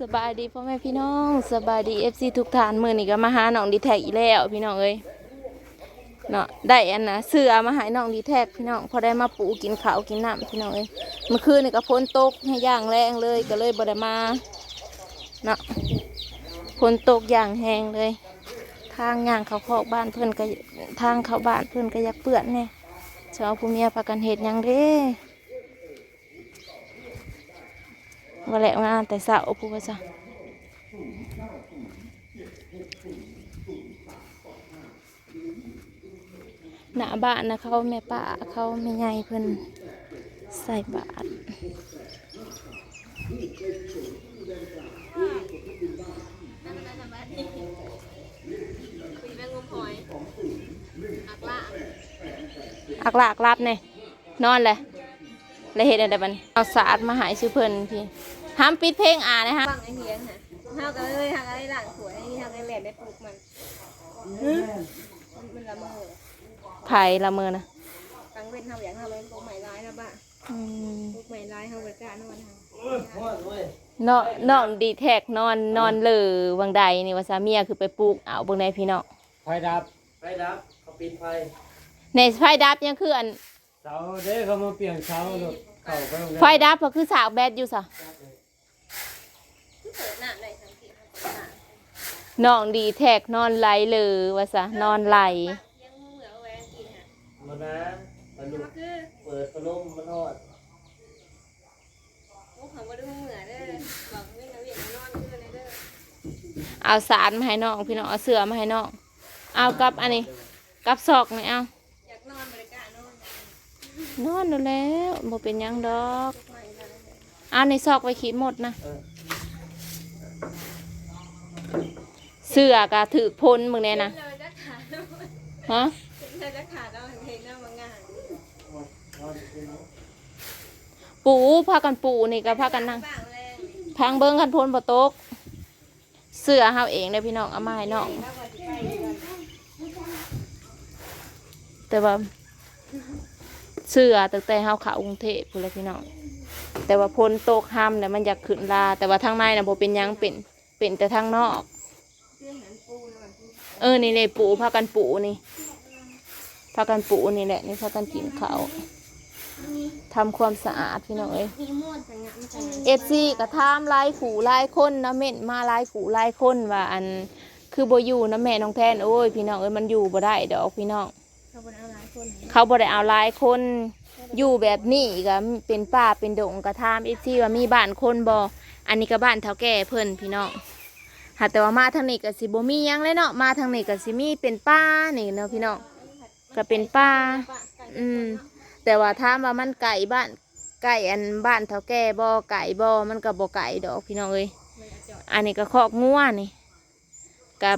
สบายดีพ่อแม่พี่น้องสบายดีFCทุกท่านมื้อนี้ก็มาหาน้องดีแท็กอีกแล้วพี่น้องเอ้ยเนาะได้อันน่ะเสื้อมาให้น้องดีแท็กพี่น้องพอได้มาปูกินข้าวกินน้ำพี่น้องเอ้ยเมื่อคืนนี่ก็ฝนตกให้ย่างแรงเลยก็เลยบ่ได้มาเนาะฝนตกอย่างแรงเลยทางย่างเขาคอกบ้านเพิ่นก็ทางเข้าบ้านเพิ่นก็อยากเปื้อนแน่ชาวผู้เมียพากันเฮ็ดหยังเด้ว่าแล้วงานแต่เช้าผู้ว่าซะหน้าบ้านนะเขาแม่ป้าเขาแม่ใหญ่เพิ่นใส่บาตรอักลากรับเนี่ยนอนเลยแล้วเห็ดอะไรบ้างเอาสาดมาหายชื่อเพิ่นพี่ห้ามปิดเพลงนะฮะฟังไอ้เฮียงค่ะเฮาก็เลยทางอะไรหลังสวยไอ้นี่ทางไอ้แหลมได้ปลูกมันละเมอ ไผ่ละเมอนะกลางเว้นเฮาอยากเฮาเลยปลูกใหม่ร้ายนะบ้าปลูกใหม่ร้ายเฮาบ่กล้านอนเฮานอนดีแท็กนอนเลยวังใดนี่ว่าสามีคือไปปลูกเอาบางใดพี่น้องไฟดับเขาปิดไฟในไฟดับยังคืออันเสาเด้เขามาเปลี่ยนเสาลูกเข้าไปไฟดับก็คือสากแบดอยู่ซะน้องดีแท็กนอนไหลเลยว่าซะนอนไหลมันนะมันลูกเปิดพัดลมมันทอดเอาสารมาให้น้องพี่น้องเอาเสื้อมาให้น้องเอากับอันนี้กับซอกนี่เอาอยากนอนบริการนอนดูแล้วบ่เป็นยังดอกเอาในซอกไว้ขีดหมดนะเสื้อกะถือพ้นมึงเนี่ยนะฮะปูพากันปูนี่ก็พากันนั่งพังเบิ้งกันพ้นบ่ตกเสื้อเฮาเองเลยพี่น้องเอามาให้น้องแต่ว่าเสื้อตั้งแต่เฮาเข้ากรุงเทพพุ่นเลยพี่น้องแต่ว่าพ้นตกห้ำเนี่ยมันอยากขึ้นลาแต่ว่าทางในน่ะบ่เป็นยังเป็นแต่ทางนอกนี่เลยปูพากันปูนี่พากันปูนี่แหละนี่พากันกินข้าวทำความสะอาดพี่น้องFCก็ถามหลายผู้หลายคนนะเม่นมาหลายผู้หลายคนว่าอันคือบ่อยู่นะแม่น้องแทนโอ้ยพี่น้องมันอยู่บ่ได้ดอกพี่น้องเขาบ่ได้เอาหลายคนอยู่แบบนี้ก็เป็นป่าเป็นดงก็ถามFCว่ามีบ้านคนบ่อันนี้ก็บ้านเฒ่าแก่เพิ่นพี่น้องหากแต่ว่ามาทางนี้ก็สิบ่มีหยังเลยเนาะมาทางนี้ก็สิมีเป็นป่านี่เนาะพี่น้องก็เป็นป่าแต่ว่าถามว่ามันไก่บ้านไก่อันบ้านเฒ่าแก่บ่ไก่บ่มันก็บ่ไก่ดอกพี่น้องเอ้ยอันนี้ก็คอกงัวนี่กับ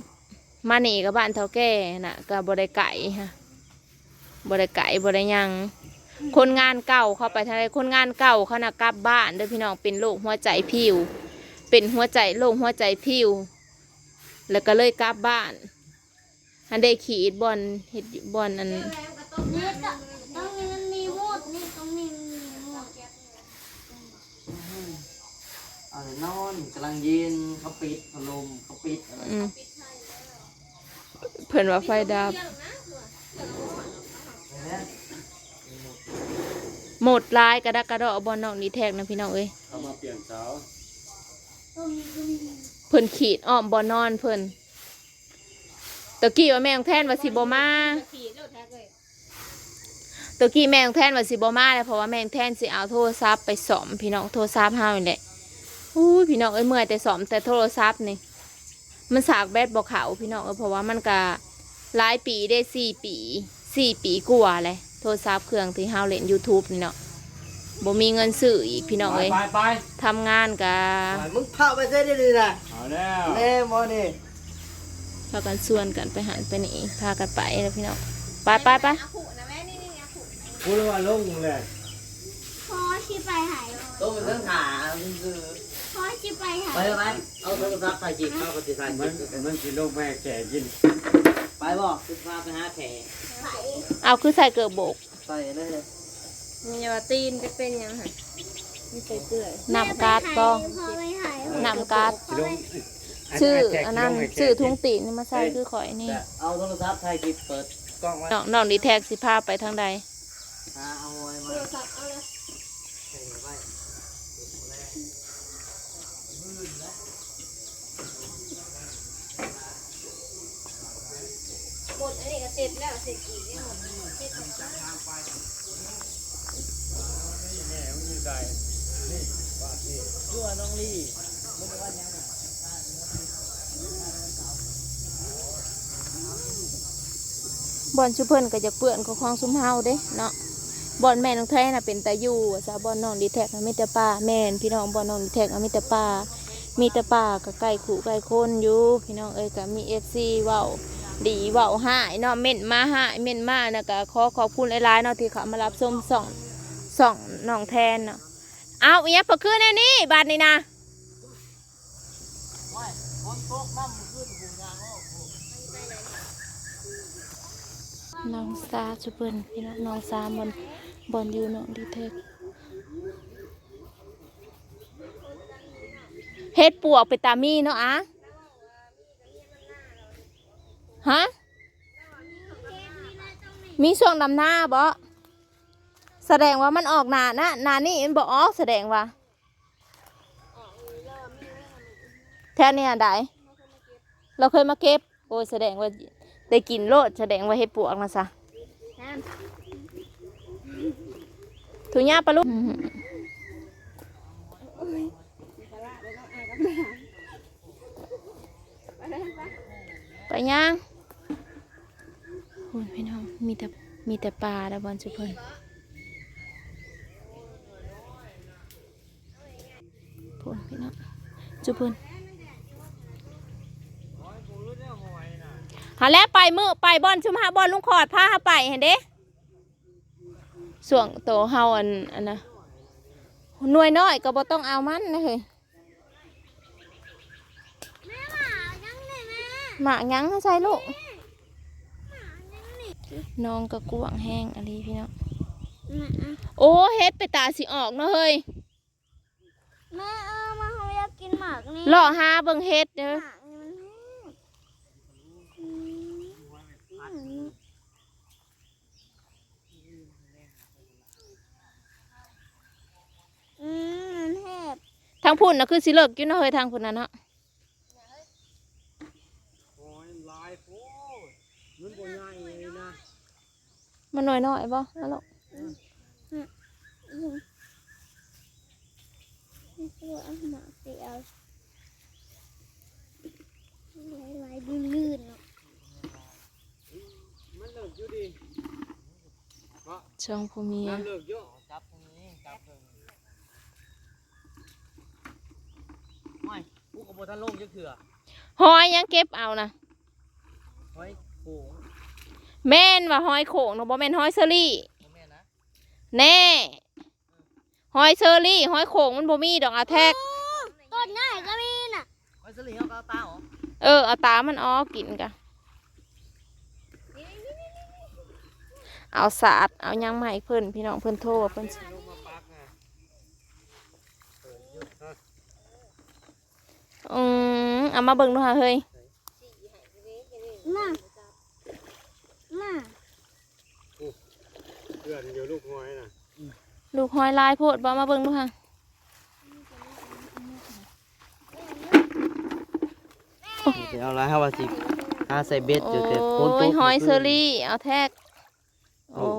มานี่กับบ้านเฒ่าแก่น่ะก็บ่ได้ไก่ฮะบ่ได้ไก่บ่ได้ยังคนงานเก่าเข้าไปทางใดคนงานเก่าเขาน่ะกลับบ้านเด้อพี่น้องเป็นโรคหัวใจพิวเป็นโรคหัวใจพิวแล้วก็เลยกลับบ้านอันได้ขีดบอลเฮ็ดบอลอันนอนกำลังเย็นเขาปิดพัดลมเขาปิดอะไรเพิ่นว่าไฟดับหมดลายกระดักกระดอบอลน้องดีแท็กนะพี่น้องเอ้ยเขามาเปลี่ยนเสาเพิ่นขีดอ้อมบอลนอนเพิ่นตะกี้ว่าแม่งแทนว่าสิบ่มาตะกี้แม่งแทนว่าสิบ่มาเลยเพราะว่าแม่งแทนสิเอาโทรศัพท์ไปซ่อมพี่น้องโทรศัพท์เฮานี่แหละพี่น้องเอ้ยเมื่อยแต่ซ่อมแต่โทรศัพท์นี่มันสากแบตบ่เข้าพี่น้องเพราะว่ามันก็หลายปีได้4 ปีกว่าเลยโทรศัพท์เครื่องที่เฮาเล่น YouTube นี่เนาะบ่มีเงินซื้ออีกพี่น้องเอ้ยทำงานกะมึงเผาไปเส้นได้ดีนะเอาแล้วเล่มอนี่พากันส่วนกันไปหันไปนี่พากันไปแล้วพี่น้องไปพูดว่าลงเลยพ่อชี้ไปหายต้องเป็นเรื่องขาพ่อชี้ไปหายไปเอาโทรศัพท์ไปจิตเข้าปฏิสัยมันกินลูกแม่แก่กินไปบ่คือพาไปหาแขกเอาคือใส่เกลือโบกใส่เลยมีว่าตีนจะเป็นยังไง นี่ใส่เกลือ น้ำการ์ดก็น้ำการ์ดชื่ออันนั้นชื่อทุ่งตีนนี่มาใส่คือข่อยนี่ เอาโทรศัพท์ถ่ายคลิปเปิดกล้องไว้ น้องดีแท็กสิพาไปทางใด เอาไว้มา หมดอันนี้ก็เสร็จแล้วเสร็จอีกได้หมดเสร็จตัวน้องลี่ บอนชุเพิ่นก็จะเปื่อนของของซุมเฮาเด้เนาะบอนแม่น้องแท้น่ะเป็นตาอยู่ซะบอนน้องดีแท็กน่ะมีแต่ป่าแม่นพี่น้องบอนน้องดีแท็กน่ะมีแต่ป่าก็ใกล้ขู่ใกล้คนอยู่พี่น้องเอ้ยก็มี FC เว้าดีเว้าหายเนาะเม่นมาหายเม่นมานะก็ขอขอบคุณหลายๆเนาะที่เขามารับชมส่องน้องแทนเนาะเอาอีหยังพอคืนแน่นี่บาดนี้นะน้องซาชุเพิ่นพี่น้องน้องซาบอนอยู่น้องดีแท็กเฮ็ดปวกไปตามีเนาะอะฮะมีช่วงดำหน้าบ่แสดงว่ามันออกหนานะหนานี่มันบ่ออกแสดงว่าแท่เนี่ยได้เราเคยมาเก็บโอ้ยแสดงว่าได้กินโลดแสดงว่าเฮ็ดปวกนะซะถุงยาปลาลูกไปย่างโอ้ยพี่น้องมีแต่ปลาแล้วบอลจุเพิ่นพูนพี่น้องจุเพิ่นหาแล้วไปมือไปบอลชุมหาบอลลุงขอดพาหาไปเห็นเด้ส่วงโตเฮาอันนะหน่วยน้อยก็บ่ต้องเอามันนะเฮ้ยหมายังให้ใส่ลูกน้องก็กวางแห้งอะไรพี่น้องโอ้เฮ็ดไปตาสิออกเนาะเฮ้ยแม่มาเขาอยากกินหมากนี่ หล่อหาเบิ่งเฮ็ดเด้อทางพุ่นน่ะคือสิเลิกอยู่เนาะเฮ้ยทางพุ่นน่ะเนาะมันน้อยๆบ่แล้วลูกเอาหมากไปเอาลายลื่นๆเนาะ มันเลิกอยู่ดี ช่องผู้เมีย เลิกเยอะจับตรงนี้จับตรงนี้ไม่กูกับโบทันลงจะเถื่อ หอยยังเก็บเอานะ เฮ้ยโขง แม่นว่าหอยโข่งเนาะบ่แม่นหอยเชอรี่ แม่นะ แน่หอยเชอรี่หอยโข่งมันบ่มีดอกอาแทก ต้นง่ายก็มีน่ะ ไอ้สลิงเขาตาเหรอ เอาตามันอ้อกินกะเอาสาดเอายังมาให้เพิ่นพี่น้องเพิ่นโทรว่าเพิ่นสิเอามาเบิ่งดูหาเฮ้ย มา เพื่อนเดี๋ยวลูกหอยน่ะ ลูกหอยลายโพดบ่มาเบิ่งดูหา เอาละครับว่าสิใส่เบ็ดอยู่แต่ โอ้ยหอยเชอรี่เอาแทกโอ้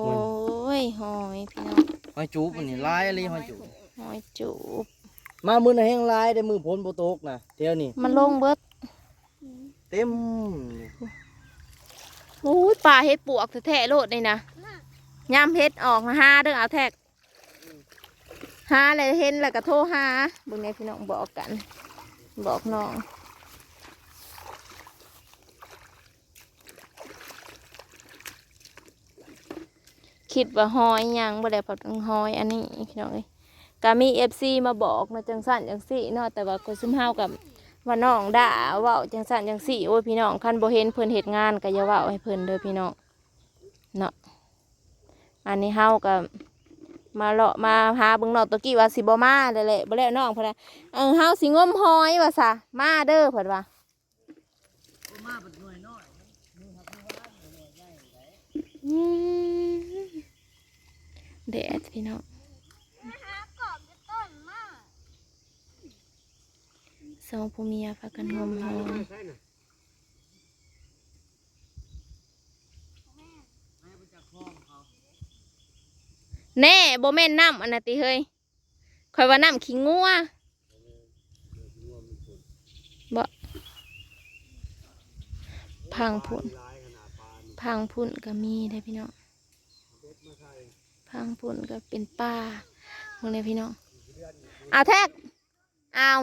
ยหอยพี่น้อง หอยจูบอันนี้ลายอะไรหอยจูบ หอยจูบ มามือน่ะแห้งลายได้มือพ้นโบโตกนะเที่ยวนี่ มันลงเบิด เต็ม โอ้ยปลาเฮ็ดปวกแท้ๆโลดนี่นะยามเฮ็ดออกมาหาเด้อเอาแทกหาอะไรเห็นแล้วก็โทรหาเบิ่งในพี่น้องบอกกันบอกน้องคิดว่าหอยยังบ่ได้พอต้องหอยอันนี้พี่น้องเอ้ยก็มี FC มาบอกนะจังสั่นจังสี่เนาะแต่ว่าก็ซุ่มเฮากับว่าน้องด่าเว้าจังสั่นจังสี่โอ้ยพี่น้องคันบ่เห็นเพิ่นเฮ็ดงานก็อย่าเว้าให้เพิ่นเด้อพี่น้องเนาะอันนี้เฮากับ มาเลาะมาหาเบิ่งน้องตะกี้ว่าสิบ่มาได้แหละบ่แล้วน้องเพิ่นน่ะเฮาสิงมหอยว่าซะมาเด้อเพิ่นว่าแดดพี่น้องสองผัวเมียพากันงมหอยแน่บ่แม่นน้ำอันน่ะติเฮ้ยคอยว่าน้ำขี้งัวบ่พังพุ่นก็มีได้พี่น้องพังพุ่นก็เป็นป่าเบิ่งเลยพี่น้องเอาแท็กเอา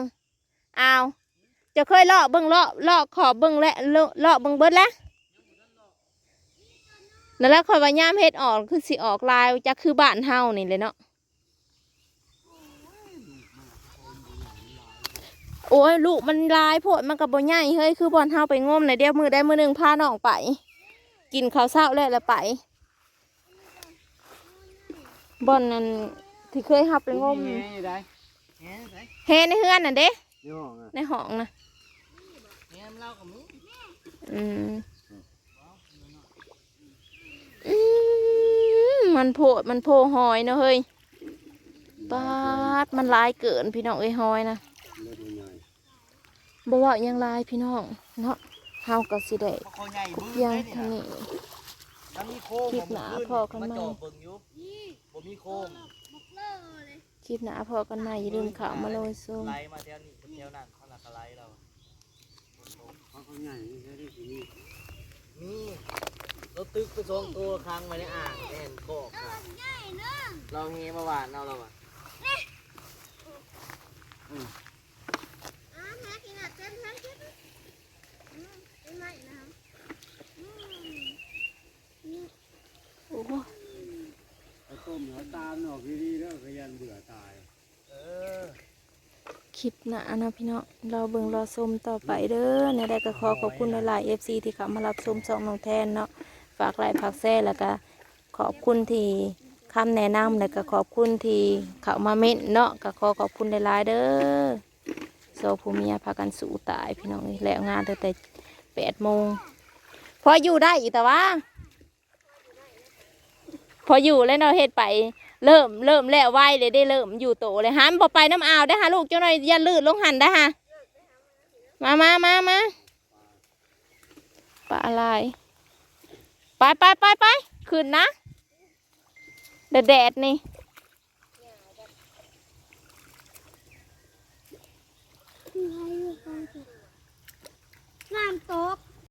จะเคยเลาะเบิ่งเลาะขอบเบิ่งและเลาะเบิ่งเบิดแล้วนั่นแหละคอยว่ายามเฮ็ดออกคือสิออกลายจะคือบ้านเฮานี่เลยเนาะโอ้ยลูกมันลายโพดมันกับบ่ใหญ่เฮ้ยคือบ่อนเฮาไปงมในเดียวมือได้มือหนึ่งพาน้องไปกินข้าวเช้าแล้วไปบ่อนนั้นที่เคยเฮาไปงมเฮในเฮือนน่ะเด้ในห้องนะมันโพหอยเนาะเฮ้ยปาดมันลายเกินพี่น้องเอ้ยหอยนะบ่ว่ายังลายพี่น้องเนาะเฮาก็สิได้ยังทางนี้คลิปหนาพอกันใหม่คลิปหนาพอกันใหม่อย่าลืมข่าวมาโรยโซ่มีรถตึกไปส่งตัวค้างไว้ในอ่างแน่นโคกเราเฮมาหวานเราอ่ะโอ้โหต้มหัวตามหนอกดีๆแล้วก็ยันเบื่อตายคลิปหนานะพี่น้องเราเบิ่งรอชมต่อไปเด้อในใดก็ขอบคุณหลายๆ FC ที่เข้ามารับชมช่องน้องแทนเนาะฝากไลค์ฝากแชร์แล้วก็ขอบคุณที่คำแนะนำแล้วก็ขอบคุณที่เข้ามาเม้นเนาะก็ขอบคุณหลายๆเด้อโซผู้เมียพากันสู้ตายพี่น้องแล้วงานตั้งแต่8 โมงพออยู่ได้อีกแต่ว่าพออยู่แล้วเราเฮ็ดไปเริ่มแล้วไวเลยได้เริ่มอยู่โตเลยหันพอไปน้ำอ่าวได้ฮะลูกเจ้าหน่อยอย่าลื่นลงหันได้ฮะมาปลาอะไรไปขึ้นนะแดดนี่